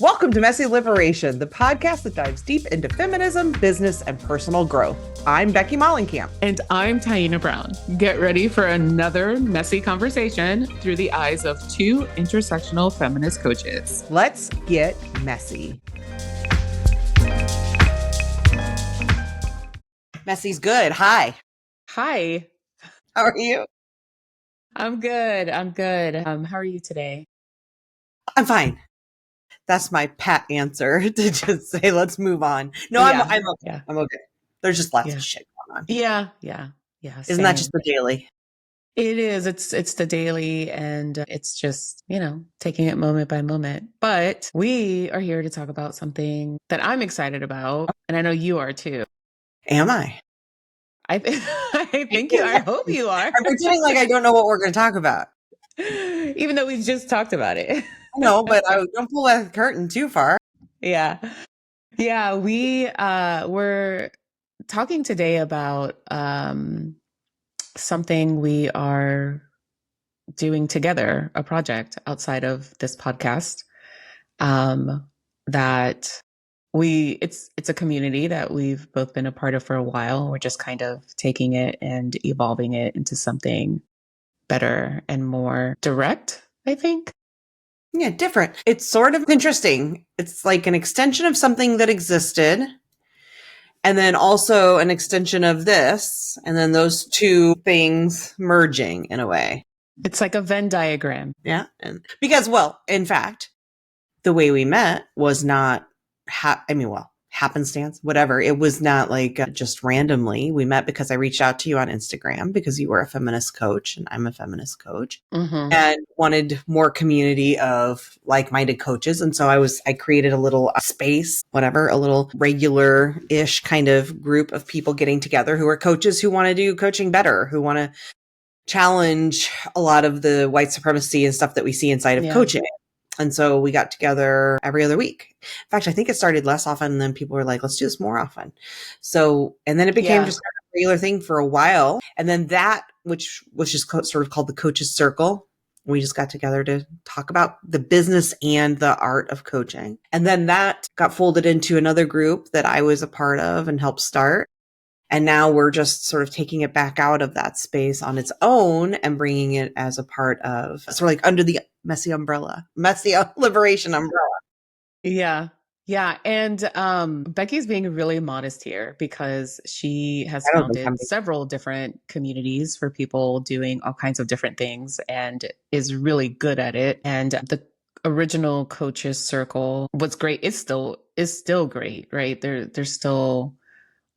Welcome to Messy Liberation, the podcast that dives deep into feminism, business, and personal growth. I'm Becky Mollenkamp. And I'm Taina Brown. Get ready for another messy conversation through the eyes of two intersectional feminist coaches. Let's get messy. Messy's good. Hi. Hi. How are you? I'm good. How are you today? I'm fine. That's my pat answer to just say, let's move on. No, I'm okay. Yeah. I'm okay. There's just lots of shit going on. Yeah. Isn't that just the daily? It is. It's the daily, and it's just, taking it moment by moment. But we are here to talk about something that I'm excited about, and I know you are too. Am I? I think you. I hope you are. I'm pretending like I don't know what we're going to talk about, even though we just talked about it. No, but I don't pull that curtain too far. Yeah. We're talking today about something we are doing together, a project outside of this podcast. That it's a community that we've both been a part of for a while. We're just kind of taking it and evolving it into something better and more direct, I think. Yeah, different. It's sort of interesting. It's like an extension of something that existed, and then also an extension of this, and then those two things merging in a way. It's like a Venn diagram. Yeah. And because, in fact, the way we met was not, happenstance, whatever. It was not like just randomly. We met because I reached out to you on Instagram because you were a feminist coach and I'm a feminist coach, and wanted more community of like-minded coaches. And so I created a little space, a little regular-ish kind of group of people getting together who are coaches who want to do coaching better, who want to challenge a lot of the white supremacy and stuff that we see inside of coaching. And so we got together every other week. In fact, I think it started less often, and then people were like, let's do this more often. So, and then it became just a regular thing for a while. And then that, which was just sort of called the Coaches Circle, we just got together to talk about the business and the art of coaching. And then that got folded into another group that I was a part of and helped start. And now we're just sort of taking it back out of that space on its own and bringing it as a part of sort of like under the messy liberation umbrella. Yeah. And Becky's being really modest here because she has founded several different communities for people doing all kinds of different things and is really good at it. And the original Coaches Circle was great. Is still great, right? There's still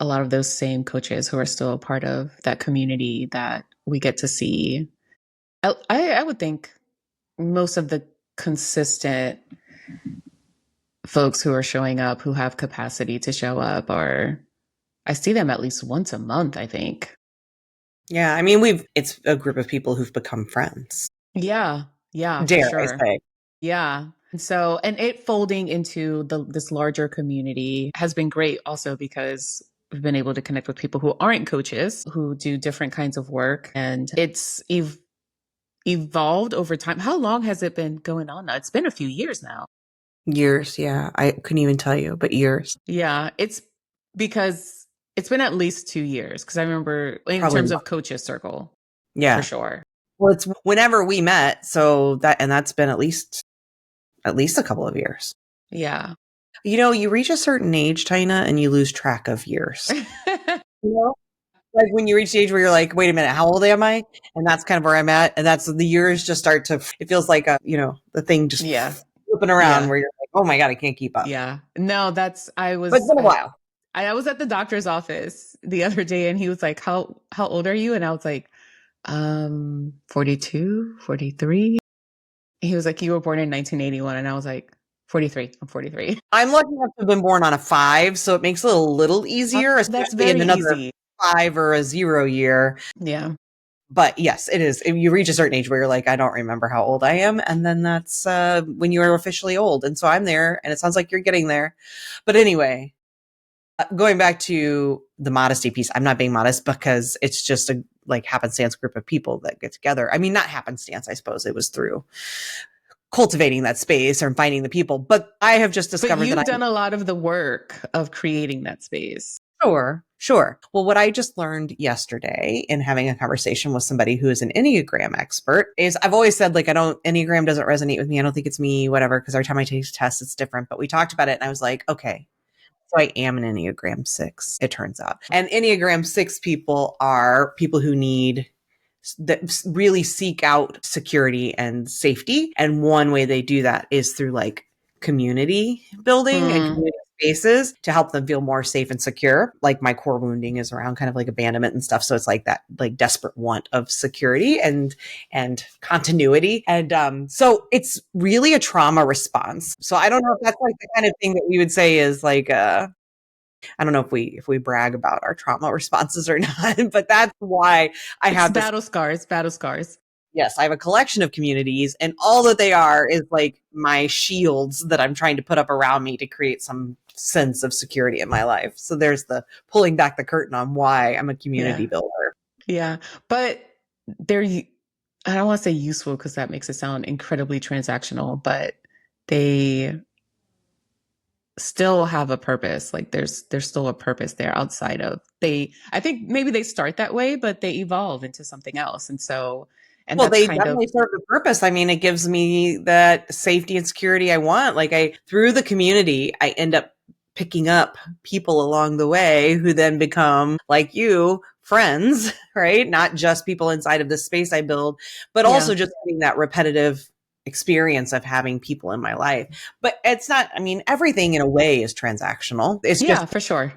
a lot of those same coaches who are still a part of that community that we get to see. I would think most of the consistent folks who are showing up, who have capacity to show up, I see them at least once a month, I think. Yeah. I mean, it's a group of people who've become friends. Yeah. Dare for sure. I say. Yeah. And it folding into this larger community has been great also because we've been able to connect with people who aren't coaches, who do different kinds of work. And it's evolved over time. How long has it been going on now? It's been a few years now. Years, yeah. I couldn't even tell you, but years. Yeah, it's because it's been at least 2 years. Because I remember in terms of Coaches Circle. Yeah. For sure. Well, it's whenever we met. So that's been at least a couple of years. Yeah. You reach a certain age, Taina, and you lose track of years. Like when you reach the age where you're like, wait a minute, how old am I? And that's kind of where I'm at. And that's the years just start to, it feels like the thing just flipping around where you're like, oh my God, I can't keep up. Yeah. No, but it's been a while. I was at the doctor's office the other day and he was like, how old are you? And I was like, 42, 43. He was like, you were born in 1981. And I was like, 43. I'm 43. I'm lucky enough to have been born on a 5, so it makes it a little easier, that's very in another easy. 5 or a 0 year. Yeah. But yes, it is. If you reach a certain age where you're like, I don't remember how old I am. And then that's when you are officially old. And so I'm there, and it sounds like you're getting there. But anyway, going back to the modesty piece, I'm not being modest because it's just a happenstance group of people that get together. I mean, not happenstance, I suppose. It was through cultivating that space or finding the people. But I have just But discovered that you've done a lot of the work of creating that space. Sure. Well, what I just learned yesterday in having a conversation with somebody who is an Enneagram expert is I've always said, like, Enneagram doesn't resonate with me. I don't think it's me, whatever, because every time I take tests, it's different. But we talked about it and I was like, okay, so I am an Enneagram 6, it turns out. And Enneagram 6 people are people who that really seek out security and safety. And one way they do that is through like community building and community spaces to help them feel more safe and secure. Like my core wounding is around kind of like abandonment and stuff. So it's like that like desperate want of security and continuity. And so it's really a trauma response. So I don't know if that's like the kind of thing that we would say is like I don't know if we brag about our trauma responses or not, but that's why I have this battle scars. Yes, I have a collection of communities, and all that they are is like my shields that I'm trying to put up around me to create some sense of security in my life. So there's the pulling back the curtain on why I'm a community builder. Yeah. But I don't want to say useful because that makes it sound incredibly transactional, but they still have a purpose. Like there's still a purpose there outside of I think maybe they start that way, but they evolve into something else. And Well, that's they kind definitely of serve a purpose. I mean, it gives me that safety and security I want. Through the community, I end up picking up people along the way who then become, like you, friends, right? Not just people inside of the space I build, but also just having that repetitive experience of having people in my life. But it's not, I mean, everything in a way is transactional. It's just for sure.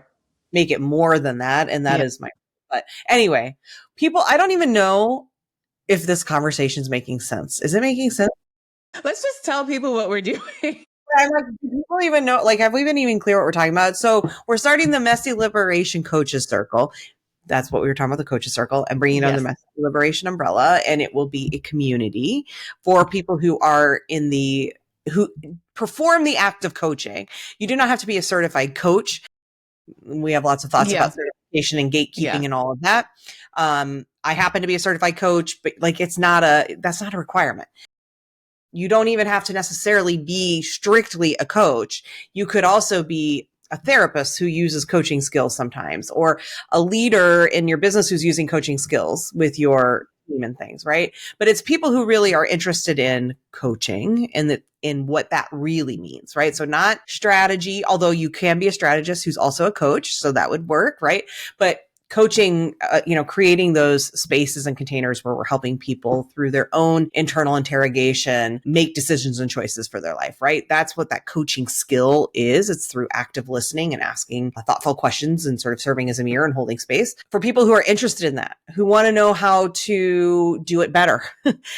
make it more than that. And that is but anyway, people, I don't even know if this conversation is making sense. Is it making sense? Let's just tell people what we're doing. I'm like, do people even know? Like, have we been even clear what we're talking about? So we're starting the Messy Liberation Coaches Circle. That's what we were talking about, the Coaches Circle, and bringing it under the Messy Liberation umbrella. And it will be a community for people who perform the act of coaching. You do not have to be a certified coach. We have lots of thoughts about certification and gatekeeping and all of that. I happen to be a certified coach, but like that's not a requirement. You don't even have to necessarily be strictly a coach. You could also be a therapist who uses coaching skills sometimes, or a leader in your business who's using coaching skills with your team and things, right? But it's people who really are interested in coaching and in what that really means, right? So not strategy, although you can be a strategist who's also a coach, so that would work, right? But coaching, creating those spaces and containers where we're helping people through their own internal interrogation, make decisions and choices for their life, right? That's what that coaching skill is. It's through active listening and asking thoughtful questions and sort of serving as a mirror and holding space for people who are interested in that, who want to know how to do it better,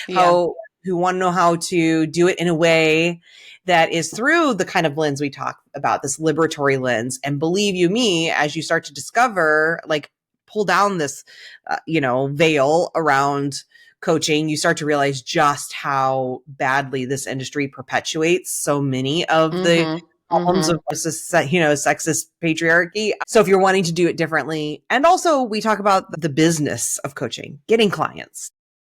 who want to know how to do it in a way that is through the kind of lens we talk about, this liberatory lens. And believe you me, as you start to discover, like, pull down this, veil around coaching, you start to realize just how badly this industry perpetuates so many of the problems of sexist patriarchy. So if you're wanting to do it differently, and also we talk about the business of coaching, getting clients,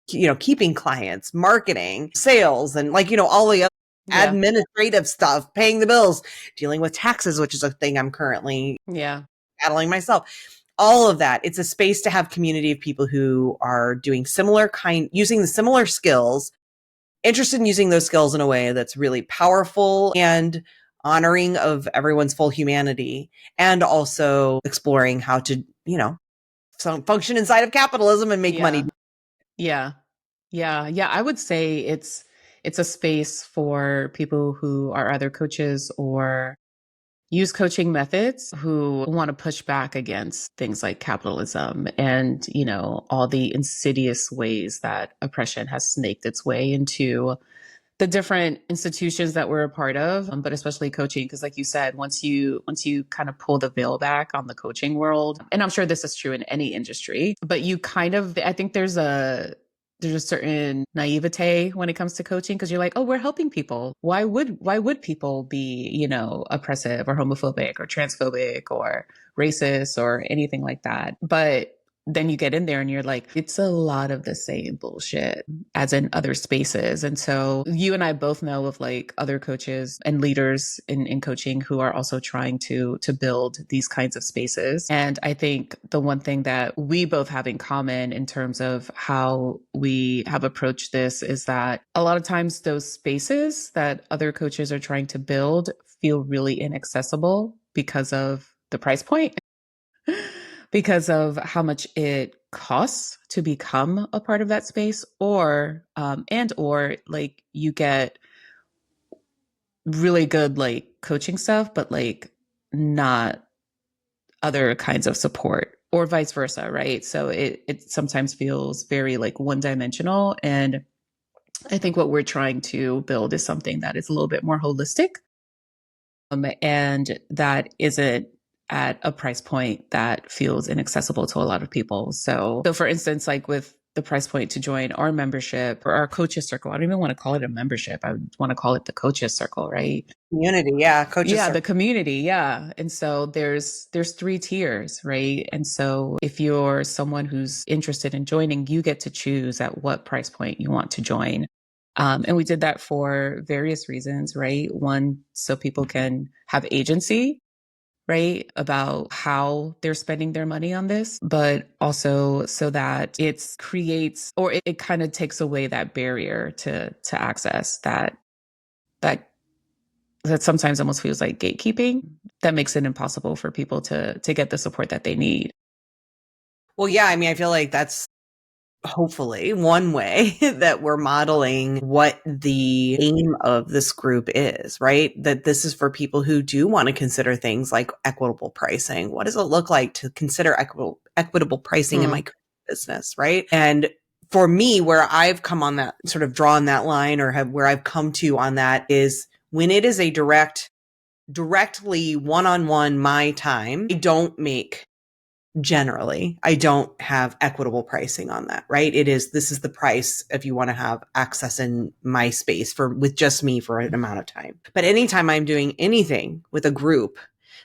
keeping clients, marketing, sales, and all the other administrative stuff, paying the bills, dealing with taxes, which is a thing I'm currently battling myself. All of that. It's a space to have community of people who are doing using the similar skills, interested in using those skills in a way that's really powerful and honoring of everyone's full humanity, and also exploring how to, function inside of capitalism and make money. Yeah. I would say it's a space for people who are either coaches or use coaching methods, who want to push back against things like capitalism and, all the insidious ways that oppression has snaked its way into the different institutions that we're a part of, but especially coaching. Because like you said, once you kind of pull the veil back on the coaching world, and I'm sure this is true in any industry, but I think there's a certain naivete when it comes to coaching, because you're like, oh, we're helping people. Why would people be, oppressive or homophobic or transphobic or racist or anything like that? But then you get in there and you're like, it's a lot of the same bullshit as in other spaces. And so you and I both know of like other coaches and leaders in coaching who are also trying to build these kinds of spaces. And I think the one thing that we both have in common in terms of how we have approached this is that a lot of times those spaces that other coaches are trying to build feel really inaccessible because of the price point, because of how much it costs to become a part of that space, or or like you get really good like coaching stuff but like not other kinds of support, or vice versa, right? So it sometimes feels very like one dimensional, and I think what we're trying to build is something that is a little bit more holistic, and that isn't at a price point that feels inaccessible to a lot of people. So for instance, like with the price point to join our membership or our coaches circle, I don't even want to call it a membership. I want to call it the coaches circle, right? Community, yeah, coaches. Yeah, the community, yeah. And so there's 3 tiers, right? And so if you're someone who's interested in joining, you get to choose at what price point you want to join. And we did that for various reasons, right? One, so people can have agency, right, about how they're spending their money on this, but also so that it creates, or it kind of takes away that barrier to access that sometimes almost feels like gatekeeping, that makes it impossible for people to get the support that they need. Well, yeah, I mean, I feel like that's hopefully one way that we're modeling what the aim of this group is, right? That this is for people who do want to consider things like equitable pricing. What does it look like to consider equitable pricing in my business, right? And for me, where I've come on that, sort of drawn that line, or where I've come to on that, is when it is a directly one-on-one my time, I don't have equitable pricing on that, right? This is the price if you want to have access in my space with just me for an amount of time. But anytime I'm doing anything with a group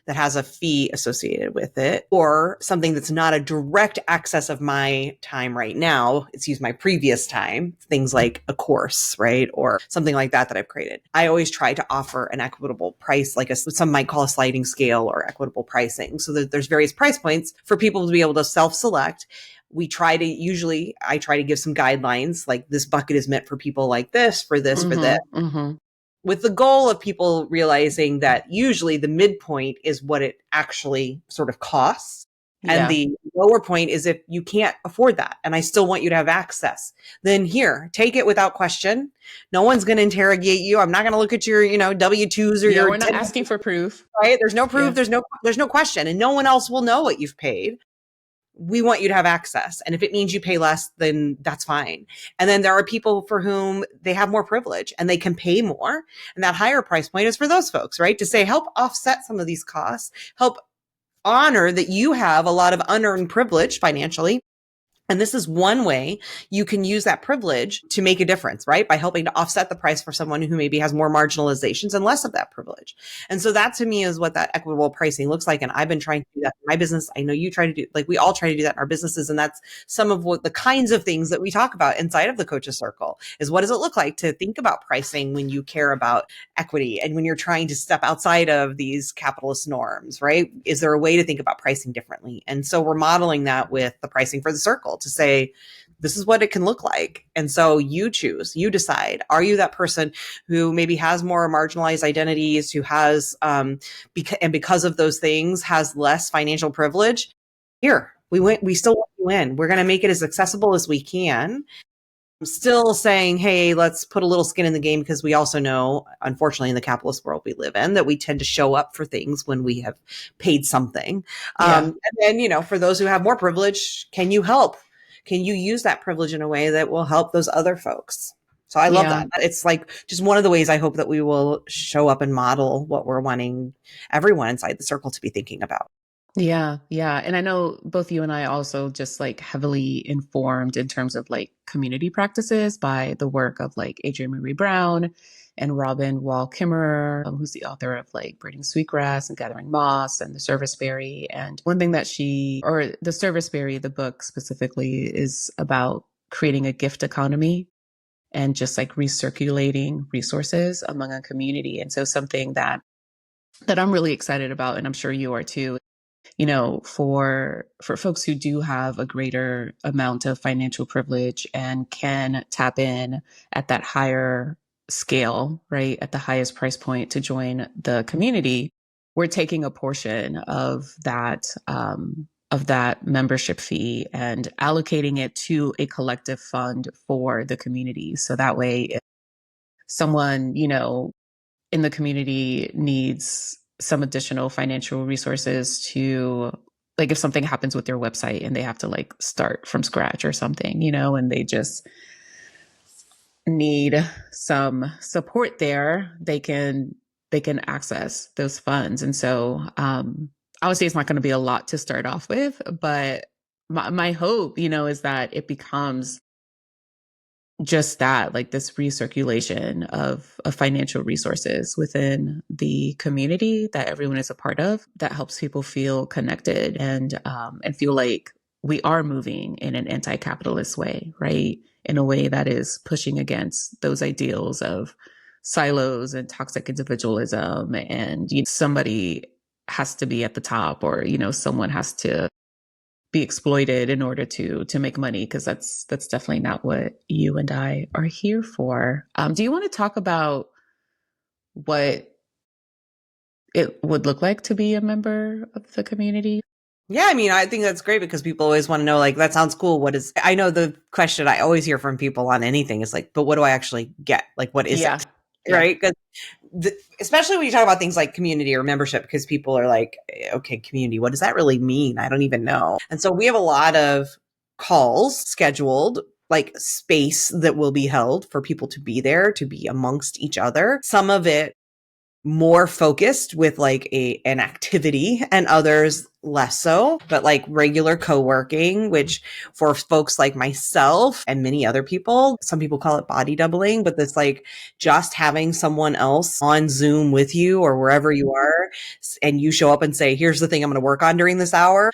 that has a fee associated with it, or something that's not a direct access of my time right now, it's used my previous time, things like a course, right? Or something like that I've created. I always try to offer an equitable price, like some might call a sliding scale or equitable pricing. So that there's various price points for people to be able to self-select. I try to give some guidelines, like this bucket is meant for people like this, for this, for this. With the goal of people realizing that usually the midpoint is what it actually sort of costs. Yeah. And the lower point is if you can't afford that and I still want you to have access, then here, take it without question. No one's going to interrogate you. I'm not going to look at your, W-2s or your. We're not asking for proof. Right? There's no proof. Yeah. There's no question, and no one else will know what you've paid. We want you to have access. And if it means you pay less, then that's fine. And then there are people for whom they have more privilege and they can pay more. And that higher price point is for those folks, right? To say, help offset some of these costs, help honor that you have a lot of unearned privilege financially. And this is one way you can use that privilege to make a difference, right? By helping to offset the price for someone who maybe has more marginalizations and less of that privilege. And so that to me is what that equitable pricing looks like. And I've been trying to do that in my business. I know you try to do, like we all try to do that in our businesses. And that's some of what the kinds of things that we talk about inside of the coaches circle is, what does it look like to think about pricing when you care about equity and when you're trying to step outside of these capitalist norms, right? Is there a way to think about pricing differently? And so we're modeling that with the pricing for the circle, to say, this is what it can look like. And so you choose, you decide, are you that person who maybe has more marginalized identities, who has, because of those things has less financial privilege? Here, we still want you in. We're going to make it as accessible as we can. I'm still saying, hey, let's put a little skin in the game, because we also know, unfortunately, in the capitalist world we live in, that we tend to show up for things when we have paid something. And then, for those who have more privilege, can you help? Can you use that privilege in a way that will help those other folks? So I love that. It's like just one of the ways I hope that we will show up and model what we're wanting everyone inside the circle to be thinking about. Yeah. And I know both you and I also just like heavily informed in terms of like community practices by the work of like Adrienne Maree Brown and Robin Wall Kimmerer, who's the author of like Braiding Sweetgrass and Gathering Moss and The Serviceberry. And one thing that The Serviceberry, the book specifically, is about creating a gift economy and just like recirculating resources among a community. And so something that I'm really excited about, and I'm sure you are too, for folks who do have a greater amount of financial privilege and can tap in at that higher scale, right, at the highest price point to join the community, we're taking a portion of that membership fee and allocating it to a collective fund for the community. So that way, if someone, in the community needs some additional financial resources to, like, if something happens with their website and they have to like start from scratch or something, and they just need some support there, they can access those funds. And so obviously it's not going to be a lot to start off with, but my hope, is that it becomes just that, like this recirculation of financial resources within the community that everyone is a part of, that helps people feel connected and feel like we are moving in an anti-capitalist way, right? In a way that is pushing against those ideals of silos and toxic individualism, and somebody has to be at the top, or someone has to be exploited in order to make money, because that's definitely not what you and I are here for. Do you want to talk about what it would look like to be a member of the community? Yeah, I mean, I think that's great because people always want to know, like, that sounds cool. I know the question I always hear from people on anything is like, but what do I actually get? Like, what is it? Yeah. Right? Because especially when you talk about things like community or membership, because people are like, okay, community, what does that really mean? I don't even know. And so we have a lot of calls scheduled, like space that will be held for people to be there, to be amongst each other. Some of it more focused with like an activity, and others less so, but like regular co-working, which for folks like myself and many other people, some people call it body doubling, but this like just having someone else on Zoom with you or wherever you are, and you show up and say, here's the thing I'm going to work on during this hour.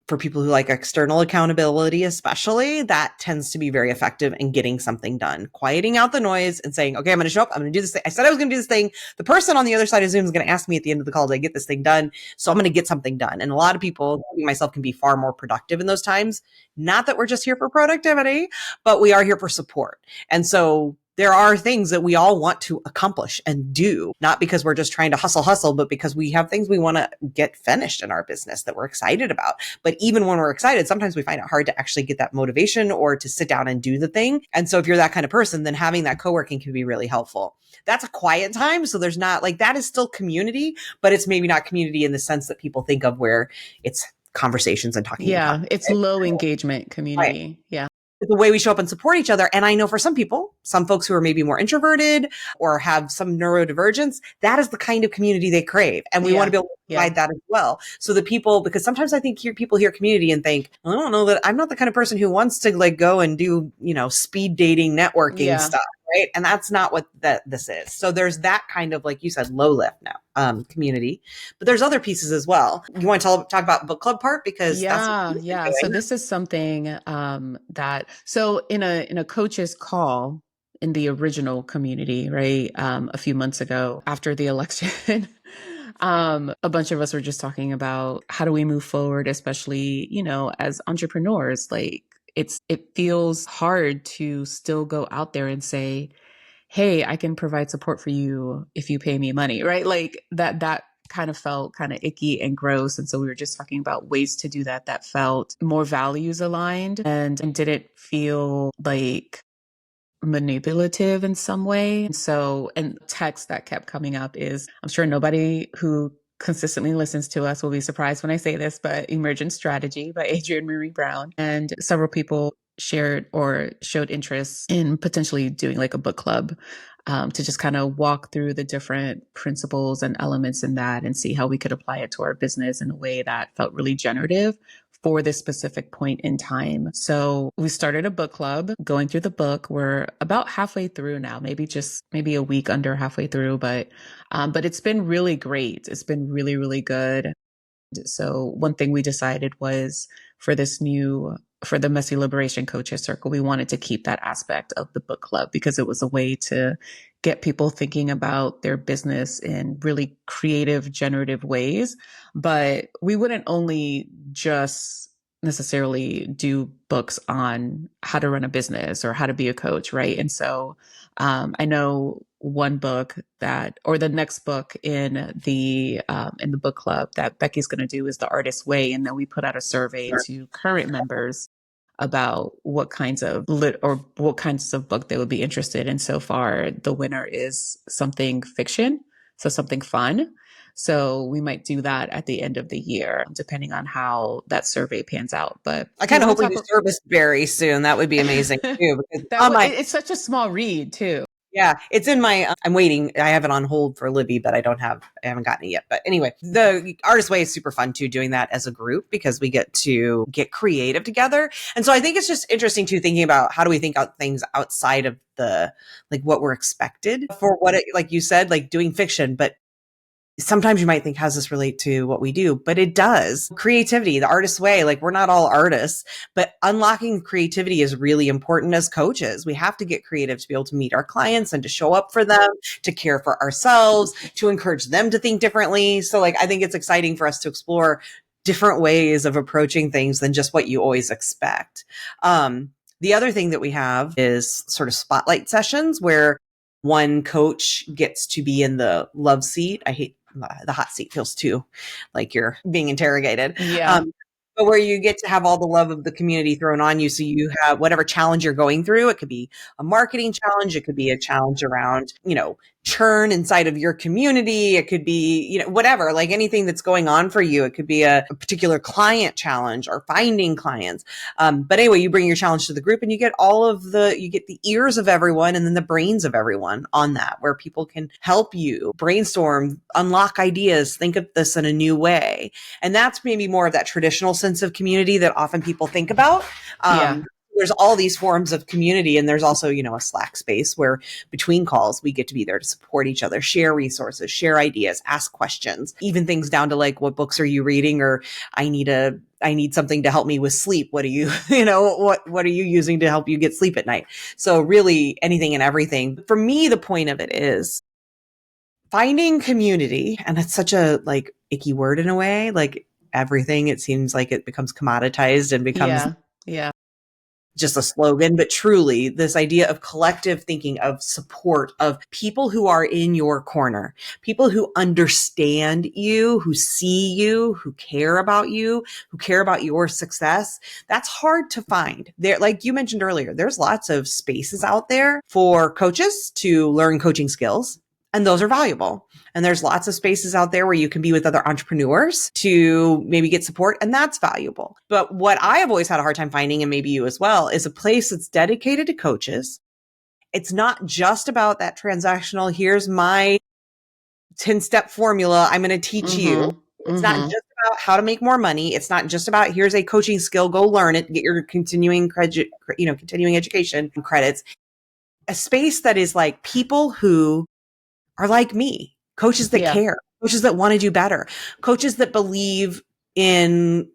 For people who like external accountability, especially, that tends to be very effective in getting something done, quieting out the noise and saying, okay, I'm going to show up. I'm going to do this thing. I said I was going to do this thing. The person on the other side of Zoom is going to ask me at the end of the call, did I get this thing done? So I'm going to get something done. And a lot of people, including myself, can be far more productive in those times. Not that we're just here for productivity, but we are here for support. And so there are things that we all want to accomplish and do, not because we're just trying to hustle, but because we have things we want to get finished in our business that we're excited about. But even when we're excited, sometimes we find it hard to actually get that motivation or to sit down and do the thing. And so if you're that kind of person, then having that co-working can be really helpful. That's a quiet time. So there's not like, that is still community, but it's maybe not community in the sense that people think of, where it's conversations and talking. Yeah, it's low engagement community. Right. Yeah. The way we show up and support each other. And I know for some people, some folks who are maybe more introverted or have some neurodivergence, that is the kind of community they crave. And we want to be able to provide that as well. So the people, because sometimes I think people hear community and think, I don't know, that I'm not the kind of person who wants to like go and do, speed dating networking stuff. Right. And that's not what this is. So there's that kind of, like you said, low lift now, community, but there's other pieces as well. You want to talk about book club part? Because yeah. So this is something so in a coach's call in the original community, right? A few months ago after the election, a bunch of us were just talking about how do we move forward, especially, as entrepreneurs. Like, it feels hard to still go out there and say, hey, I can provide support for you if you pay me money, right? Like that kind of felt kind of icky and gross. And so we were just talking about ways to do that felt more values aligned and didn't feel like manipulative in some way. And text that kept coming up is, I'm sure nobody who consistently listens to us will be surprised when I say this, but Emergent Strategy by Adrienne Marie Brown. And several people shared or showed interest in potentially doing like a book club to just kind of walk through the different principles and elements in that and see how we could apply it to our business in a way that felt really generative for this specific point in time. So we started a book club, going through the book. We're about halfway through now, maybe a week under halfway through, but it's been really great. It's been really, really good. So one thing we decided was for the Messy Liberation Coaches Circle, we wanted to keep that aspect of the book club because it was a way to get people thinking about their business in really creative, generative ways. But we wouldn't only just necessarily do books on how to run a business or how to be a coach, right? And so I know one book or the next book in the book club that Becky's going to do is The Artist's Way, and then we put out a survey to current members about what kinds of book they would be interested in. So far, the winner is something fiction, so something fun. So we might do that at the end of the year, depending on how that survey pans out. But I kind of hope we do Service very soon. That would be amazing too. Because it's such a small read too. Yeah, it's in my, I'm waiting. I have it on hold for Libby, but I haven't gotten it yet. But anyway, the Artist Way is super fun too, doing that as a group because we get to get creative together. And so I think it's just interesting too, thinking about how do we think out things outside of what we're expected for like you said, like doing fiction, but sometimes you might think, how does this relate to what we do? But it does. Creativity, the artist's way, like we're not all artists, but unlocking creativity is really important as coaches. We have to get creative to be able to meet our clients and to show up for them, to care for ourselves, to encourage them to think differently. So I think it's exciting for us to explore different ways of approaching things than just what you always expect. The other thing that we have is sort of spotlight sessions where one coach gets to be in the love seat. I hate the hot seat, feels too like you're being interrogated. Yeah. But where you get to have all the love of the community thrown on you. So you have whatever challenge you're going through. It could be a marketing challenge. It could be a challenge around, churn inside of your community. It could be, whatever, like anything that's going on for you. It could be a particular client challenge or finding clients. But anyway, you bring your challenge to the group and you get you get the ears of everyone and then the brains of everyone on that, where people can help you brainstorm, unlock ideas, think of this in a new way. And that's maybe more of that traditional sense of community that often people think about. There's all these forms of community, and there's also, a Slack space where between calls, we get to be there to support each other, share resources, share ideas, ask questions, even things down to like, what books are you reading? Or I need something to help me with sleep. What are you, what are you using to help you get sleep at night? So really anything and everything. For me, the point of it is finding community. And it's such a icky word in a way, like everything, it seems like it becomes commoditized and becomes just a slogan, but truly this idea of collective thinking, of support, of people who are in your corner, people who understand you, who see you, who care about you, who care about your success. That's hard to find. There, like you mentioned earlier, there's lots of spaces out there for coaches to learn coaching skills. And those are valuable. And there's lots of spaces out there where you can be with other entrepreneurs to maybe get support. And that's valuable. But what I have always had a hard time finding, and maybe you as well, is a place that's dedicated to coaches. It's not just about that transactional, here's my 10-step formula, I'm going to teach you. It's not just about how to make more money. It's not just about here's a coaching skill, go learn it, get your continuing education credits. A space that is like people who are like me, coaches that care, coaches that want to do better, coaches that believe in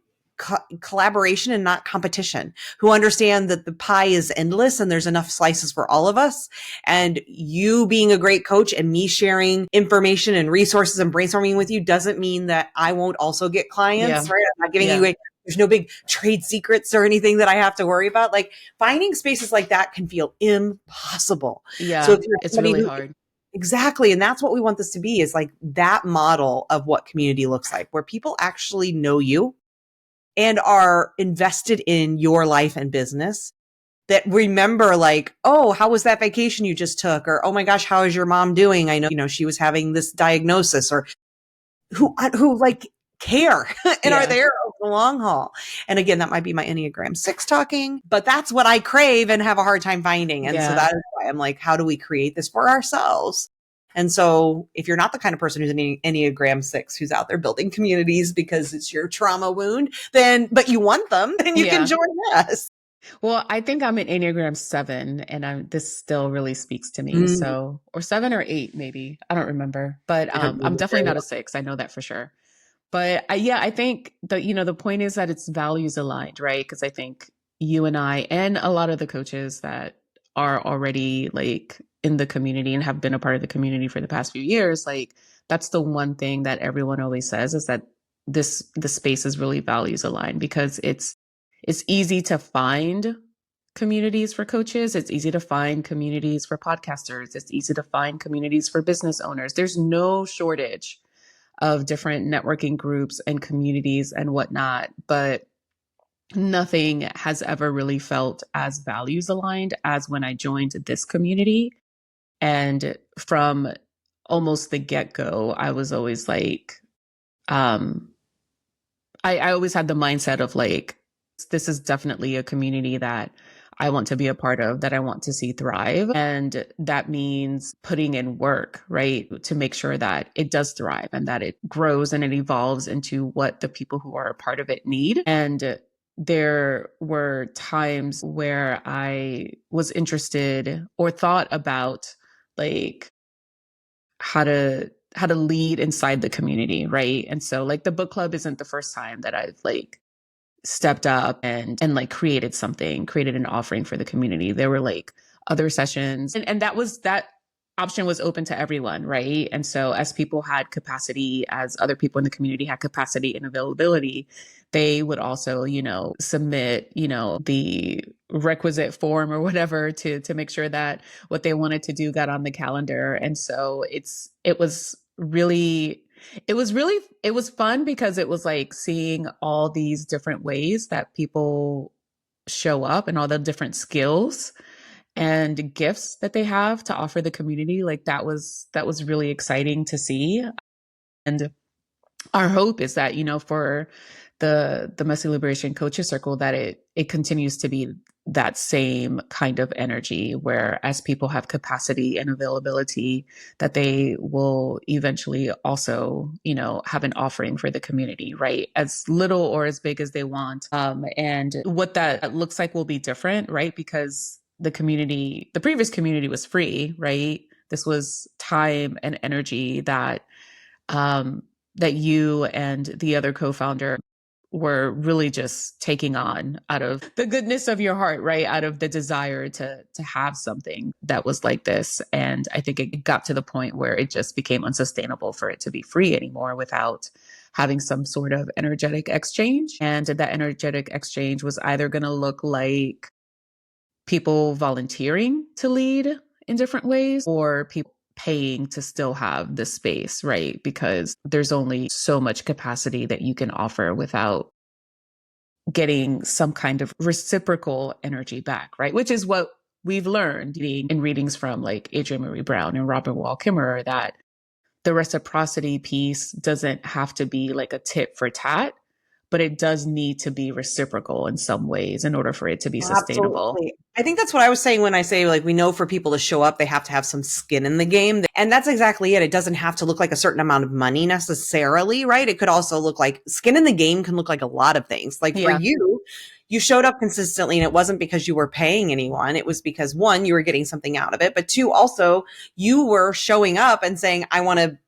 collaboration and not competition, who understand that the pie is endless and there's enough slices for all of us. And you being a great coach and me sharing information and resources and brainstorming with you doesn't mean that I won't also get clients, right? I'm not giving you there's no big trade secrets or anything that I have to worry about. Like finding spaces like that can feel impossible. Yeah. So if you're it's really hard. Exactly. And that's what we want this to be, is like that model of what community looks like, where people actually know you and are invested in your life and business, that remember like, oh, how was that vacation you just took? Or, oh my gosh, how is your mom doing? I know, she was having this diagnosis, or who like care and are there over the long haul. And again, that might be my Enneagram 6 talking, but that's what I crave and have a hard time finding. And so that is why I'm like, how do we create this for ourselves? And so if you're not the kind of person who's an Enneagram 6 who's out there building communities because it's your trauma wound, then, but you want them, then you can join us. Well, I think I'm an Enneagram 7, and this still really speaks to me. So, or 7 or 8, maybe. I don't remember, but I'm definitely not a 6. I know that for sure. But I think the point is that it's values aligned, right? Because I think you and I and a lot of the coaches that are already like in the community and have been a part of the community for the past few years, like that's the one thing that everyone always says is that the space is really values aligned, because it's easy to find communities for coaches. It's easy to find communities for podcasters. It's easy to find communities for business owners. There's no shortage of different networking groups and communities and whatnot, but nothing has ever really felt as values aligned as when I joined this community. And from almost the get-go, I was always like, I always had the mindset of like, this is definitely a community that I want to be a part of, that I want to see thrive. And that means putting in work, right? To make sure that it does thrive and that it grows and it evolves into what the people who are a part of it need. And there were times where I was interested or thought about like how to lead inside the community, right? And so like the book club isn't the first time that I've like stepped up and like created an offering for the community. There were like other sessions, and that option was open to everyone, right? And so as people had capacity, as other people in the community had capacity and availability, they would also, submit, the requisite form or whatever to make sure that what they wanted to do got on the calendar. And so it was fun, because it was like seeing all these different ways that people show up and all the different skills and gifts that they have to offer the community. Like that was really exciting to see. And our hope is that, for the Messy Liberation Coaches Circle, that it continues to be that same kind of energy, where as people have capacity and availability, that they will eventually also, have an offering for the community, right? As little or as big as they want. And what that looks like will be different, right? Because the previous community was free, right? This was time and energy that you and the other co-founder were really just taking on out of the goodness of your heart, right? Out of the desire to have something that was like this. And I think it got to the point where it just became unsustainable for it to be free anymore without having some sort of energetic exchange. And that energetic exchange was either going to look like people volunteering to lead in different ways, or people paying to still have the space, right? Because there's only so much capacity that you can offer without getting some kind of reciprocal energy back, right? Which is what we've learned in readings from like Adrienne Marie Brown and Robin Wall Kimmerer, that the reciprocity piece doesn't have to be like a tit for tat, but it does need to be reciprocal in some ways in order for it to be sustainable. Absolutely. I think that's what I was saying when I say, like, we know for people to show up, they have to have some skin in the game. And that's exactly it. It doesn't have to look like a certain amount of money necessarily, right? It could also look like skin in the game can look like a lot of things. Like for you, you showed up consistently, and it wasn't because you were paying anyone. It was because, one, you were getting something out of it. But two, also you were showing up and saying, I want to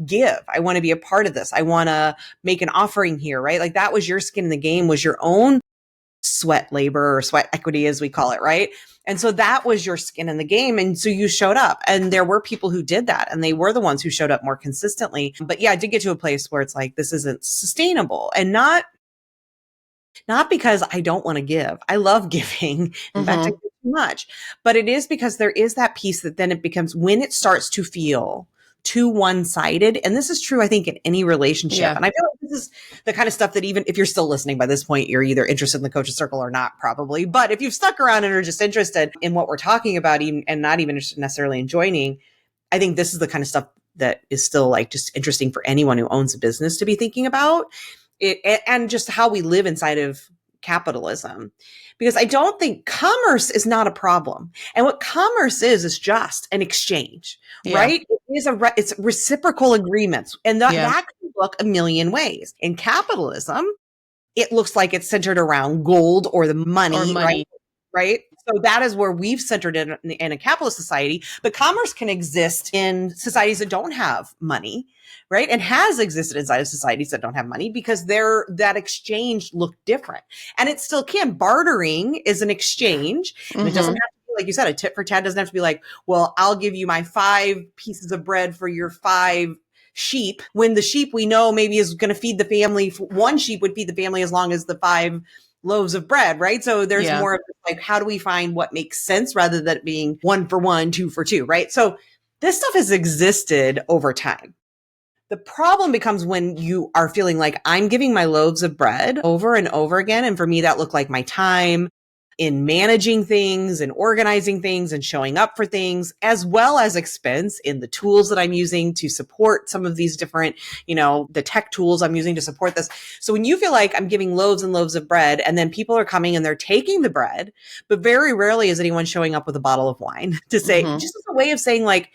give. I want to be a part of this. I want to make an offering here, right? Like that was your skin in the game, was your own sweat labor or sweat equity, as we call it, right? And so that was your skin in the game. And so you showed up, and there were people who did that, and they were the ones who showed up more consistently. But yeah, I did get to a place where it's like, this isn't sustainable, and not because I don't want to give. I love giving. In fact, I give too much, but it is because there is that piece that then it becomes, when it starts to feel too one-sided. And this is true, I think, in any relationship. Yeah. And I feel like this is the kind of stuff that, even if you're still listening by this point, you're either interested in the Coaches Circle or not, probably. But if you've stuck around and are just interested in what we're talking about, even, and not even necessarily in joining, I think this is the kind of stuff that is still like just interesting for anyone who owns a business to be thinking about it, and just how we live inside of capitalism, because I don't think commerce is not a problem. And what commerce is just an exchange, right? It is it's reciprocal agreements. And that can look a million ways. In capitalism, it looks like it's centered around gold or the money. Right? So that is where we've centered it in a capitalist society. But commerce can exist in societies that don't have money, right? And has existed inside of societies that don't have money because that exchange looked different. And it still can. Bartering is an exchange. And it doesn't have to be, like you said, a tit for tat. Doesn't have to be like, well, I'll give you my 5 pieces of bread for your 5 sheep, when the sheep we know maybe is going to feed the family. 1 sheep would feed the family as long as the 5 loaves of bread, right? So there's more of like, how do we find what makes sense rather than it being 1 for 1, 2 for 2, right? So this stuff has existed over time. The problem becomes when you are feeling like I'm giving my loaves of bread over and over again. And for me, that looked like my time in managing things and organizing things and showing up for things, as well as expense in the tools that I'm using to support some of these different, the tech tools I'm using to support this. So when you feel like I'm giving loaves and loaves of bread, and then people are coming and they're taking the bread, but very rarely is anyone showing up with a bottle of wine to say, just as a way of saying like,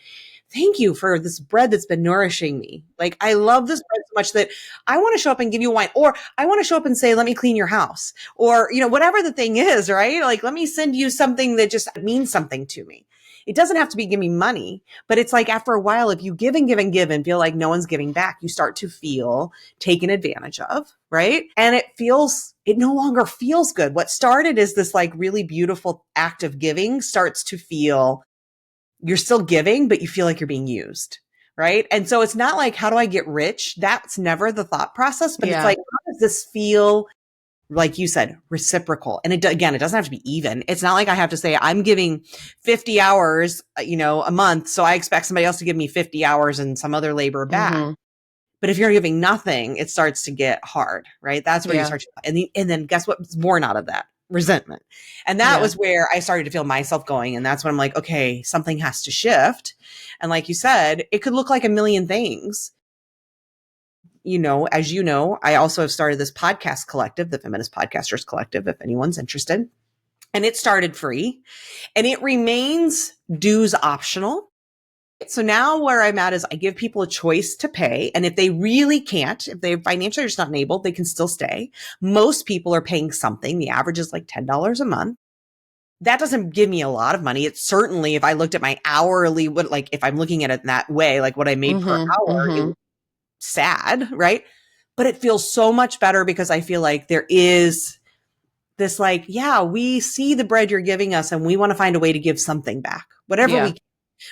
thank you for this bread that's been nourishing me. Like, I love this bread so much that I want to show up and give you wine, or I want to show up and say, let me clean your house, or, whatever the thing is, right? Like, let me send you something that just means something to me. It doesn't have to be give me money, but it's like after a while, if you give and give and give and feel like no one's giving back, you start to feel taken advantage of, right? And it no longer feels good. What started as this like really beautiful act of giving starts to feel you're still giving, but you feel like you're being used. Right. And so it's not like, how do I get rich? That's never the thought process, but it's like, how does this feel? Like you said, reciprocal. And again, it doesn't have to be even. It's not like I have to say I'm giving 50 hours, a month. So I expect somebody else to give me 50 hours and some other labor back. But if you're giving nothing, it starts to get hard, right? That's where you start to, and then guess what's born out of that? Resentment. And that was where I started to feel myself going. And that's when I'm like, okay, something has to shift. And like you said, it could look like a million things. As you know, I also have started this podcast collective, the Feminist Podcasters Collective, if anyone's interested. And it started free and it remains dues optional. So now where I'm at is I give people a choice to pay. And if they really can't, if they financially are just not enabled, they can still stay. Most people are paying something. The average is like $10 a month. That doesn't give me a lot of money. It's certainly, if I looked at my hourly, if I'm looking at it in that way, like what I made per hour, it was sad, right? But it feels so much better because I feel like there is this like, we see the bread you're giving us and we want to find a way to give something back, whatever we can.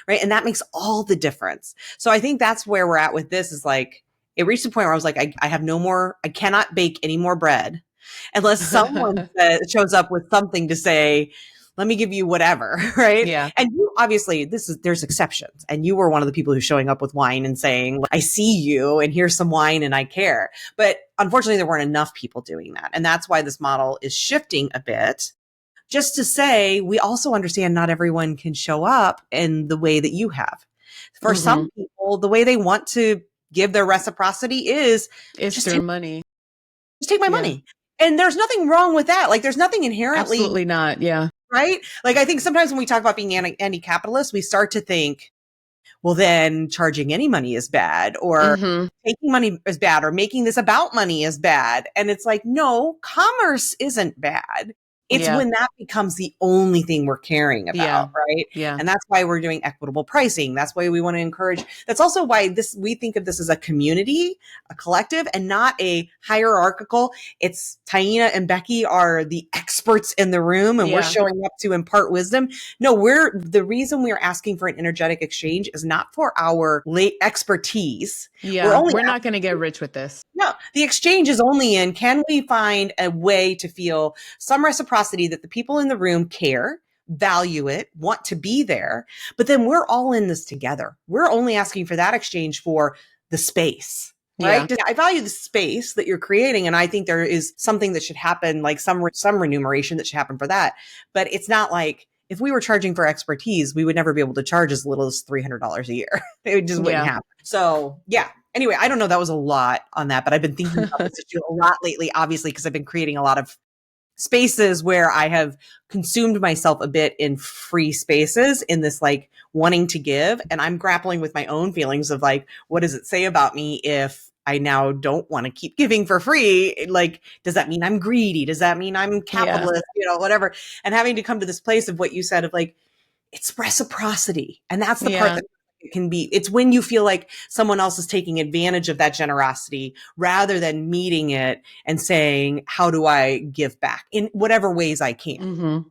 Right. And that makes all the difference. So I think that's where we're at with this is like, it reached a point where I was like, I cannot bake any more bread unless someone shows up with something to say, let me give you whatever. Right. Yeah. And you obviously there's exceptions. And you were one of the people who's showing up with wine and saying, I see you and here's some wine and I care. But unfortunately, there weren't enough people doing that. And that's why this model is shifting a bit. Just to say, we also understand not everyone can show up in the way that you have. For some people, the way they want to give their reciprocity is just through money. Just take my money. And there's nothing wrong with that. Like, there's nothing inherently. Absolutely not. Yeah. Right? Like, I think sometimes when we talk about being anti-capitalist, we start to think, well, then charging any money is bad, or taking money is bad, or making this about money is bad. And it's like, no, commerce isn't bad. It's when that becomes the only thing we're caring about, right? Yeah. And that's why we're doing equitable pricing. That's why we want to encourage. That's also why we think of this as a community, a collective, and not a hierarchical. It's Taina and Becky are the experts in the room, and we're showing up to impart wisdom. No, the reason we're asking for an energetic exchange is not for our late expertise. Yeah, we're not going to get rich with this. No, the exchange is only in, can we find a way to feel some reciprocity that the people in the room care, value it, want to be there, but then we're all in this together. We're only asking for that exchange for the space, right? I value the space that you're creating. And I think there is something that should happen, like some remuneration that should happen for that. But it's not like, if we were charging for expertise, we would never be able to charge as little as $300 a year. It just wouldn't happen. So anyway, I don't know. That was a lot on that, but I've been thinking about this issue a lot lately, obviously, because I've been creating a lot of spaces where I have consumed myself a bit in free spaces in this like wanting to give. And I'm grappling with my own feelings of like, what does it say about me if I now don't want to keep giving for free? Like, does that mean I'm greedy? Does that mean I'm capitalist? Whatever. And having to come to this place of what you said of like, it's reciprocity. And that's the part that it can be. It's when you feel like someone else is taking advantage of that generosity rather than meeting it and saying, how do I give back in whatever ways I can?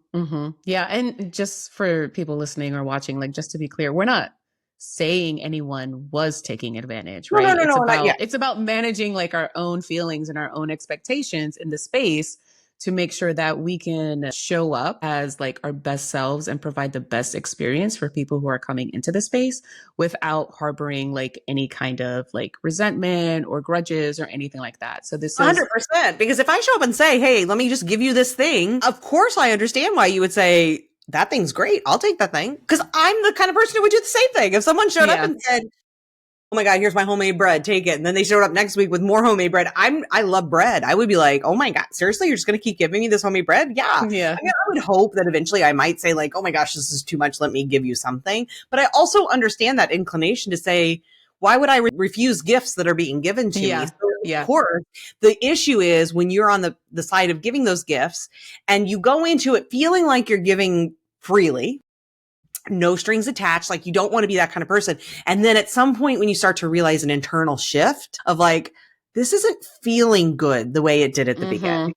Yeah. And just for people listening or watching, like, just to be clear, we're not saying anyone was taking advantage, right? No, it's about managing like our own feelings and our own expectations in the space to make sure that we can show up as like our best selves and provide the best experience for people who are coming into the space without harboring like any kind of like resentment or grudges or anything like that. So this is 100%. Because if I show up and say, hey, let me just give you this thing, of course I understand why you would say, that thing's great. I'll take that thing. Because I'm the kind of person who would do the same thing. If someone showed up and said, oh my God, here's my homemade bread, take it. And then they showed up next week with more homemade bread. I love bread. I would be like, oh my God, seriously? You're just going to keep giving me this homemade bread? Yeah. I mean, I would hope that eventually I might say like, oh my gosh, this is too much. Let me give you something. But I also understand that inclination to say, why would I refuse gifts that are being given to me? So of course, the issue is when you're on the side of giving those gifts and you go into it feeling like you're giving freely, no strings attached, like you don't want to be that kind of person. And then at some point when you start to realize an internal shift of like, this isn't feeling good the way it did at the beginning,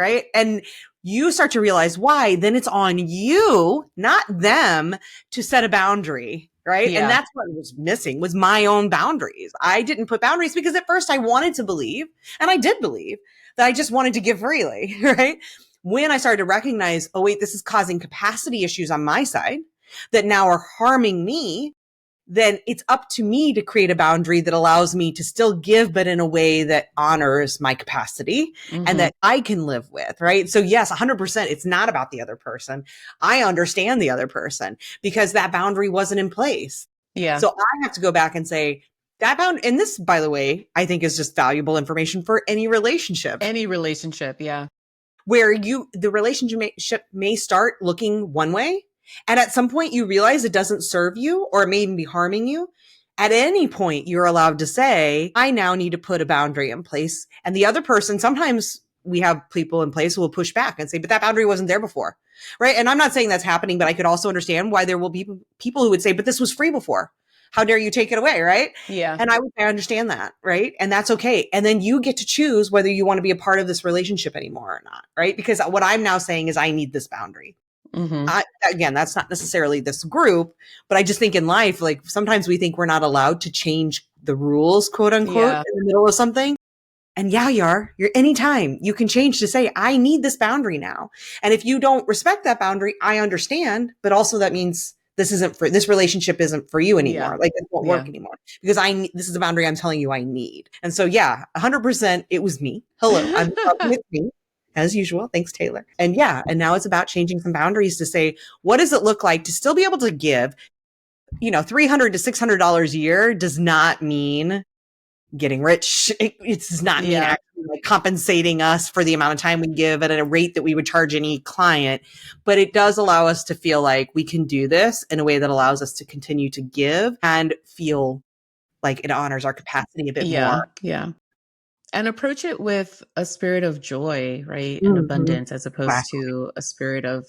right? And you start to realize why, then it's on you, not them, to set a boundary, right? And that's what was missing was my own boundaries. I didn't put boundaries because at first I wanted to believe, and I did believe, that I just wanted to give freely, right? When I started to recognize, oh wait, this is causing capacity issues on my side that now are harming me, then it's up to me to create a boundary that allows me to still give, but in a way that honors my capacity and that I can live with, right? So yes, 100%, it's not about the other person. I understand the other person because that boundary wasn't in place. So I have to go back and say, that bound, and this, by the way, I think is just valuable information for any relationship. Where the relationship may start looking one way, and at some point you realize it doesn't serve you or it may even be harming you. At any point, you're allowed to say, I now need to put a boundary in place. And the other person, sometimes we have people in place who will push back and say, but that boundary wasn't there before, right? And I'm not saying that's happening, but I could also understand why there will be people who would say, but this was free before. How dare you take it away, right? And I would say, I understand that, right? And that's okay. And then you get to choose whether you want to be a part of this relationship anymore or not, right? Because what I'm now saying is I need this boundary. Again, that's not necessarily this group, but I just think in life, like sometimes we think we're not allowed to change the rules, quote unquote, in the middle of something. And you are. You're anytime you can change to say, I need this boundary now. And if you don't respect that boundary, I understand, but also that means this relationship isn't for you anymore. Like it won't work anymore because this is a boundary I'm telling you I need. And so 100% it was me. Hello. I'm talking with me. As usual. Thanks, Taylor. And and now it's about changing some boundaries to say, what does it look like to still be able to give? $300 to $600 a year does not mean getting rich. It does not mean actually like compensating us for the amount of time we give at a rate that we would charge any client. But it does allow us to feel like we can do this in a way that allows us to continue to give and feel like it honors our capacity a bit more. And approach it with a spirit of joy, right? And abundance, as opposed to a spirit of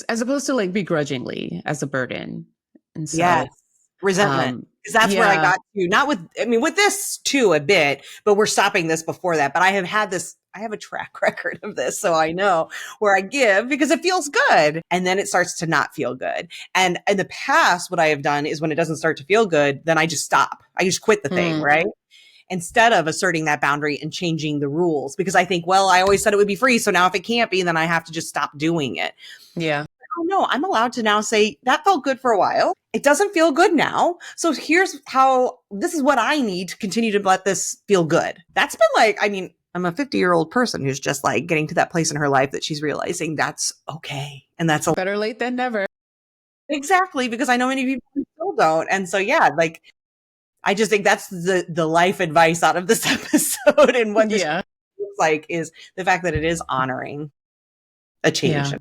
as opposed to like begrudgingly as a burden. And so, resentment. Because that's where I got to, not with, with this too a bit, but we're stopping this before that. But I have a track record of this. So I know where I give because it feels good. And then it starts to not feel good. And in the past, what I have done is when it doesn't start to feel good, then I just stop. I just quit the thing, right? Instead of asserting that boundary and changing the rules. Because I think, well, I always said it would be free. So now if it can't be, then I have to just stop doing it. Oh no, I'm allowed to now say that felt good for a while. It doesn't feel good now. So this is what I need to continue to let this feel good. That's been I'm a 50-year-old person who's just like getting to that place in her life that she's realizing that's okay. And that's better late than never. Exactly. Because I know many people still don't. And so, I just think that's the life advice out of this episode. And what this looks like is the fact that it is honoring a change. Yeah.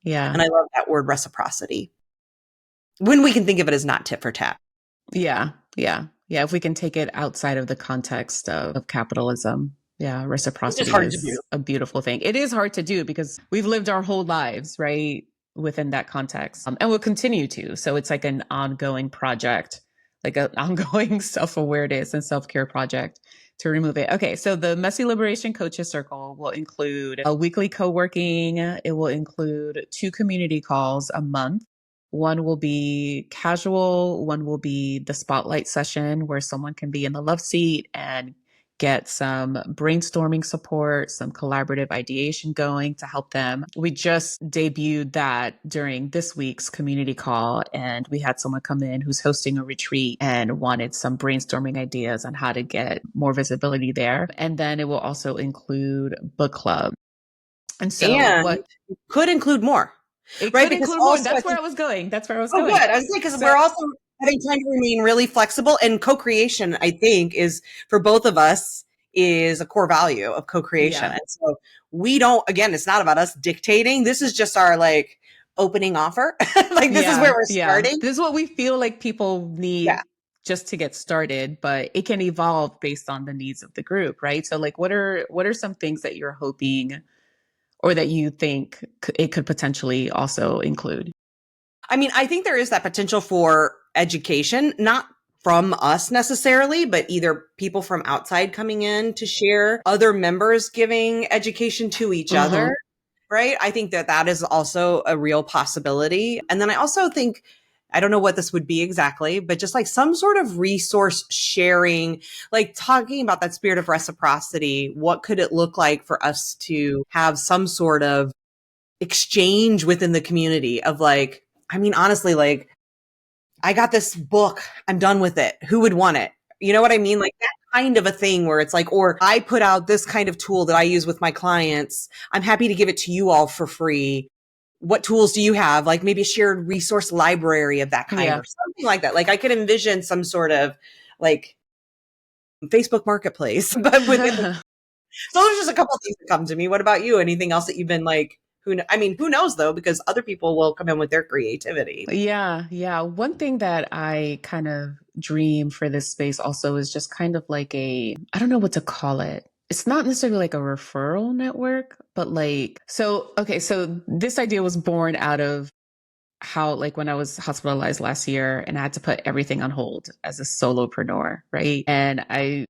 Yeah. And I love that word reciprocity. When we can think of it as not tit for tat. Yeah. Yeah. Yeah. If we can take it outside of the context of capitalism. Yeah. Which is Reciprocity hard to do. is a beautiful thing. It is hard to do because we've lived our whole lives, right? Within that context. And we'll continue to. So it's like an ongoing project, like an ongoing self-awareness and self-care project to remove it. Okay. So the Messy Liberation Coaches Circle will include a weekly co-working. It will include 2 community calls a month. One will be casual. One will be the spotlight session where someone can be in the love seat and get some brainstorming support, some collaborative ideation going to help them. We just debuted that during this week's community call, and we had someone come in who's hosting a retreat and wanted some brainstorming ideas on how to get more visibility there. And then it will also include book club. And so and what could include more. it Right? could Because include more. also That's where I was going. That's where I was oh, going. good. I was like, because So, we're also having time to remain really flexible, and co-creation, I think, is for both of us is a core value of co-creation. yeah. And so we don't. Again, it's not about us dictating. This is just our like opening offer. Like this is where we're starting. This is what we feel like people need Yeah. just to get started, but it can evolve based on the needs of the group, right? So like what are some things that you're hoping or that you think it could potentially also include? I mean, I think there is that potential for education, not from us necessarily, but either people from outside coming in to share, other members giving education to each other. Right. I think that that is also a real possibility. And then I also think, I don't know what this would be exactly, but just like some sort of resource sharing, like talking about that spirit of reciprocity. What could it look like for us to have some sort of exchange within the community of like, I mean, honestly, like, I got this book. I'm done with it. Who would want it? You know what I mean? Like that kind of a thing where it's like, or I put out this kind of tool that I use with my clients. I'm happy to give it to you all for free. What tools do you have? Like maybe a shared resource library of that kind or something like that. Like I could envision some sort of like Facebook marketplace, but within the, so there's just a couple of things that come to me. What about you? Anything else that you've been like, I mean, who knows though, because other people will come in with their creativity. Yeah. One thing that I kind of dream for this space also is just kind of like I don't know what to call it. It's not necessarily like a referral network, but like, so this idea was born out of how, like, when I was hospitalized last year and I had to put everything on hold as a solopreneur, right? And I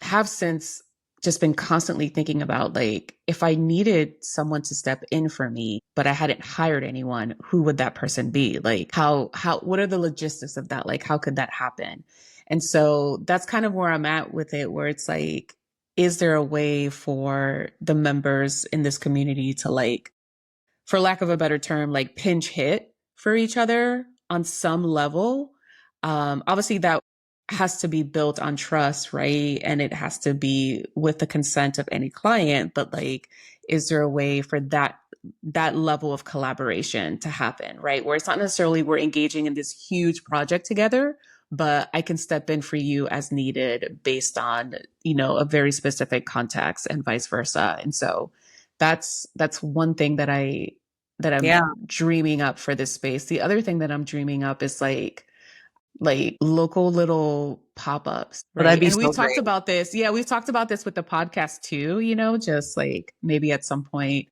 have since just been constantly thinking about like if I needed someone to step in for me, but I hadn't hired anyone, who would that person be? Like how what are the logistics of that? Like how could that happen? And so that's kind of where I'm at with it, where it's like, is there a way for the members in this community to, like, for lack of a better term, like pinch hit for each other on some level? Obviously that has to be built on trust, right? And it has to be with the consent of any client. But like, is there a way for that level of collaboration to happen, right? Where it's not necessarily we're engaging in this huge project together, but I can step in for you as needed based on, a very specific context and vice versa. And so that's one thing that I'm dreaming up for this space. The other thing that I'm dreaming up is like local little pop-ups, But that'd right? be And so we've talked great. about this. Yeah, we've talked about this with the podcast too, just like maybe at some point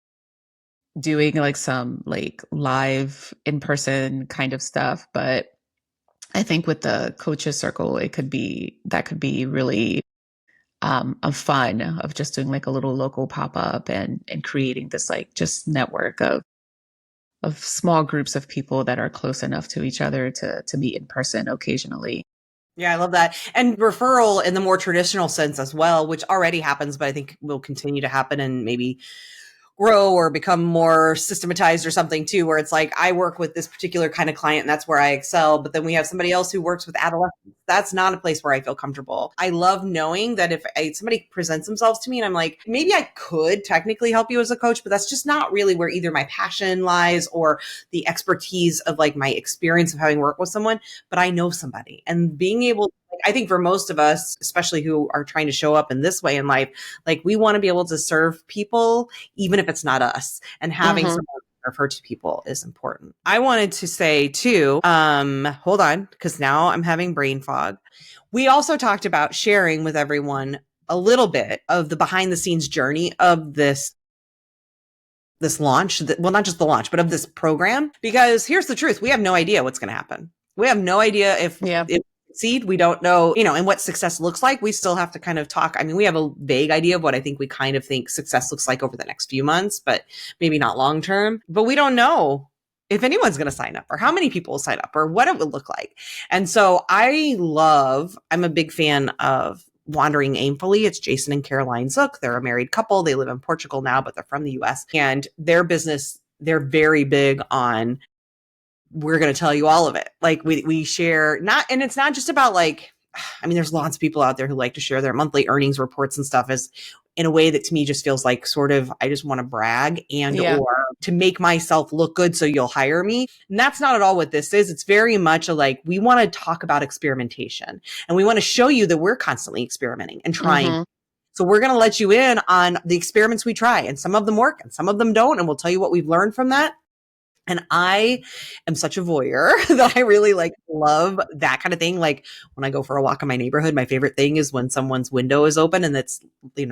doing like some like live in-person kind of stuff. But I think with the coaches circle, that could be really of fun, of just doing like a little local pop-up and creating this like just network of small groups of people that are close enough to each other to meet in person occasionally. Yeah, I love that. And referral in the more traditional sense as well, which already happens, but I think will continue to happen and maybe grow or become more systematized or something too, where it's like, I work with this particular kind of client and that's where I excel. But then we have somebody else who works with adolescents. That's not a place where I feel comfortable. I love knowing that if somebody presents themselves to me and I'm like, maybe I could technically help you as a coach, but that's just not really where either my passion lies or the expertise of like my experience of having worked with someone, but I know somebody and being able, I think for most of us, especially who are trying to show up in this way in life, like we want to be able to serve people, even if it's not us, and having someone refer to people is important. I wanted to say too, hold on, because now I'm having brain fog. We also talked about sharing with everyone a little bit of the behind the scenes journey of this launch, well, not just the launch, but of this program, because here's the truth. We have no idea what's going to happen. We have no idea if succeed. We don't know, and what success looks like. We still have to kind of talk. I mean, we have a vague idea of what I think we kind of think success looks like over the next few months, but maybe not long term. But we don't know if anyone's going to sign up or how many people will sign up or what it would look like. And so I'm a big fan of Wandering Aimfully. It's Jason and Caroline Zook. They're a married couple. They live in Portugal now, but they're from the US. And their business, they're very big on, we're going to tell you all of it. Like we share and it's not just about there's lots of people out there who like to share their monthly earnings reports and stuff as in a way that to me just feels like sort of, I just want to brag or to make myself look good so you'll hire me. And that's not at all what this is. It's very much we want to talk about experimentation and we want to show you that we're constantly experimenting and trying. Mm-hmm. So we're going to let you in on the experiments we try, and some of them work and some of them don't. And we'll tell you what we've learned from that. And I am such a voyeur that I really love that kind of thing. Like when I go for a walk in my neighborhood, my favorite thing is when someone's window is open and it's,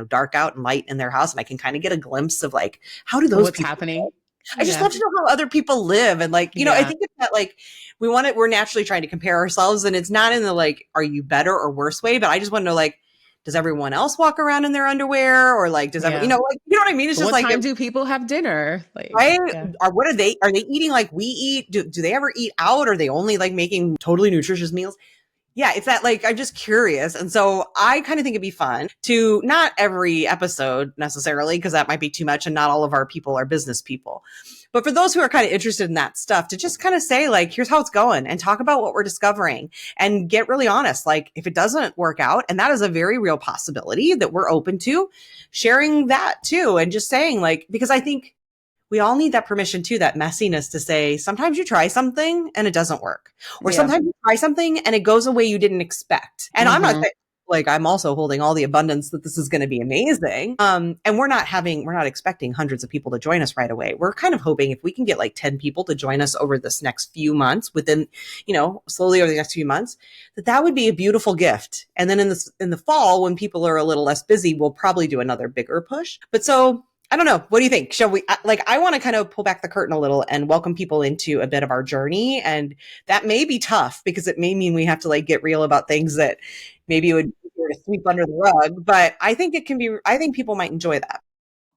dark out and light in their house. And I can kind of get a glimpse of how do those what's happening. Live? I just love to know how other people live. And I think it's that we're naturally trying to compare ourselves, and it's not in the are you better or worse way, but I just want to know does everyone else walk around in their underwear, or does everyone, you know what I mean? It's just what time do people have dinner? Right? Yeah. Or what are they eating like we eat? Do they ever eat out? Or are they only making totally nutritious meals? Yeah, it's that I'm just curious. And so I kind of think it'd be fun to, not every episode necessarily, because that might be too much and not all of our people are business people. But for those who are kind of interested in that stuff, to just kind of say here's how it's going and talk about what we're discovering and get really honest. If it doesn't work out, and that is a very real possibility that we're open to sharing that too. And just saying because I think we all need that permission too, that messiness to say, sometimes you try something and it doesn't work. Or sometimes you try something and it goes a way you didn't expect. And I'm not saying I'm also holding all the abundance that this is going to be amazing. And we're not expecting hundreds of people to join us right away. We're kind of hoping if we can get 10 people to join us over this next few months within, slowly over the next few months, that would be a beautiful gift. And then in the fall, when people are a little less busy, we'll probably do another bigger push. But so I don't know. What do you think? Shall we, I want to kind of pull back the curtain a little and welcome people into a bit of our journey. And that may be tough because it may mean we have to get real about things that maybe it would be easier to sweep under the rug, but I think I think people might enjoy that.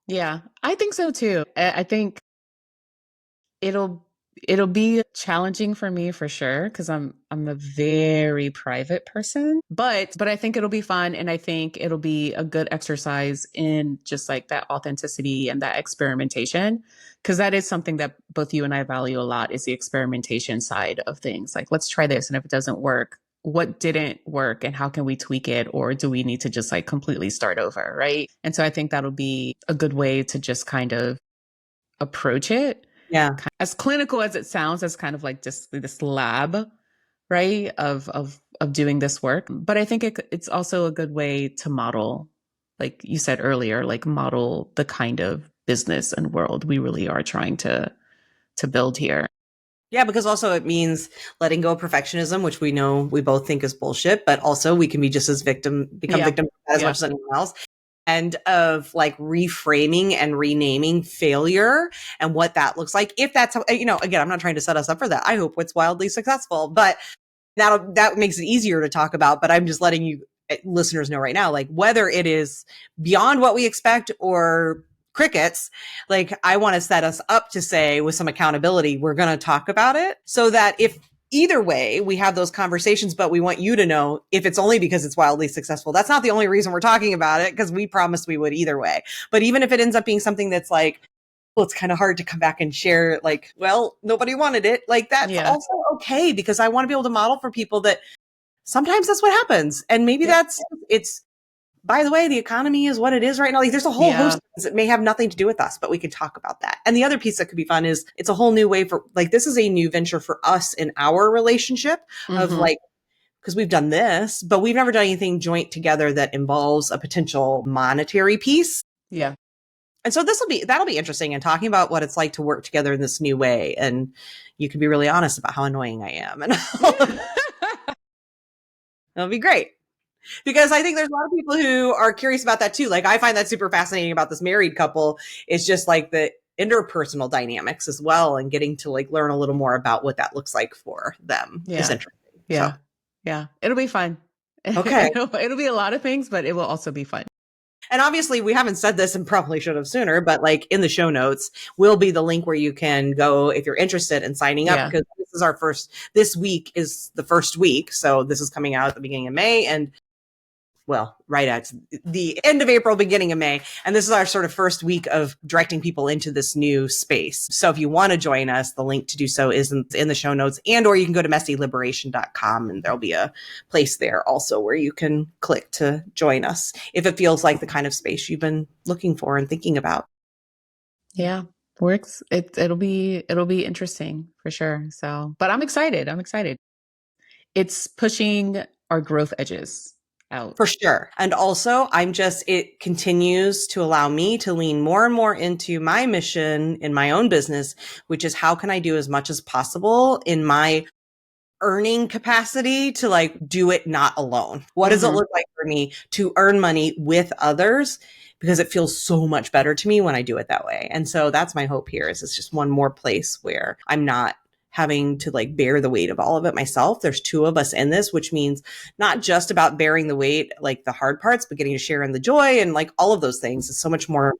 Yeah, I think so too. I think it'll be challenging for me for sure, because I'm a very private person, but I think it'll be fun, and I think it'll be a good exercise in just that authenticity and that experimentation, because that is something that both you and I value a lot, is the experimentation side of things. Let's try this, and if it doesn't work, what didn't work and how can we tweak it, or do we need to just completely start over, right? And so I think that'll be a good way to just kind of approach it. Yeah. As clinical as it sounds, as kind of just this lab, right, of doing this work. But I think it's also a good way to model, like you said earlier, model the kind of business and world we really are trying to build here. Yeah, because also it means letting go of perfectionism, which we know we both think is bullshit, but also we can be just as victims as much as anyone else. And of reframing and renaming failure and what that looks like. If that's, again, I'm not trying to set us up for that. I hope it's wildly successful, but that makes it easier to talk about. But I'm just letting you listeners know right now, whether it is beyond what we expect or crickets, I want to set us up to say with some accountability, we're going to talk about it so that if either way, we have those conversations, but we want you to know if it's only because it's wildly successful. That's not the only reason we're talking about it, because we promised we would either way. But even if it ends up being something that's well, it's kind of hard to come back and share, well, nobody wanted it. That's also okay, because I want to be able to model for people that sometimes that's what happens. And maybe it's, by the way, the economy is what it is right now. There's a whole host of things that may have nothing to do with us, but we could talk about that. And the other piece that could be fun is it's a whole new way for this is a new venture for us in our relationship of because we've done this, but we've never done anything joint together that involves a potential monetary piece. Yeah. And so that'll be interesting, and talking about what it's like to work together in this new way. And you can be really honest about how annoying I am. And it'll be great. Because I think there's a lot of people who are curious about that too. Like, I find that super fascinating about this married couple. It's just like the interpersonal dynamics as well, and getting to like learn a little more about what that looks like for them is interesting. Yeah. So. Yeah. It'll be fun. Okay. It'll be a lot of things, but it will also be fun. And obviously we haven't said this and probably should have sooner, but like in the show notes will be the link where you can go if you're interested in signing up, because this week is the first week. So this is coming out at the beginning of May, and well, right at the end of April, beginning of May. And this is our sort of first week of directing people into this new space. So if you want to join us, the link to do so is in the show notes, or you can go to messyliberation.com, and there'll be a place there also where you can click to join us if it feels like the kind of space you've been looking for and thinking about. Yeah. Works. It'll be interesting for sure. So, but I'm excited. It's pushing our growth edges out. For sure. And also, it continues to allow me to lean more and more into my mission in my own business, which is how can I do as much as possible in my earning capacity to like do it not alone? What does it look like for me to earn money with others? Because it feels so much better to me when I do it that way. And so that's my hope here, is it's just one more place where I'm not having to like bear the weight of all of it myself. There's two of us in this, which means not just about bearing the weight, like the hard parts, but getting to share in the joy and like all of those things is so much more.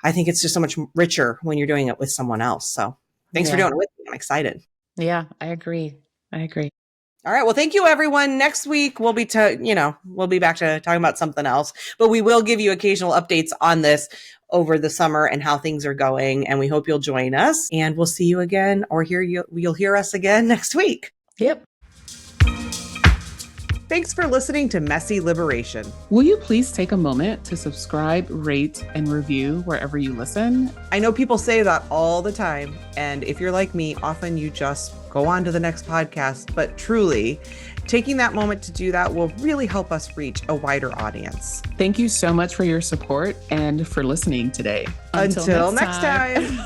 I think it's just so much richer when you're doing it with someone else. So thanks for doing it with me. I'm excited. Yeah, I agree. All right. Well, thank you, everyone. Next week, we'll be back to talking about something else, but we will give you occasional updates on this over the summer and how things are going. And we hope you'll join us, and we'll see you again, or you'll hear us again next week. Yep. Thanks for listening to Messy Liberation. Will you please take a moment to subscribe, rate, and review wherever you listen? I know people say that all the time. And if you're like me, often you just go on to the next podcast. But truly, taking that moment to do that will really help us reach a wider audience. Thank you so much for your support and for listening today. Until next time.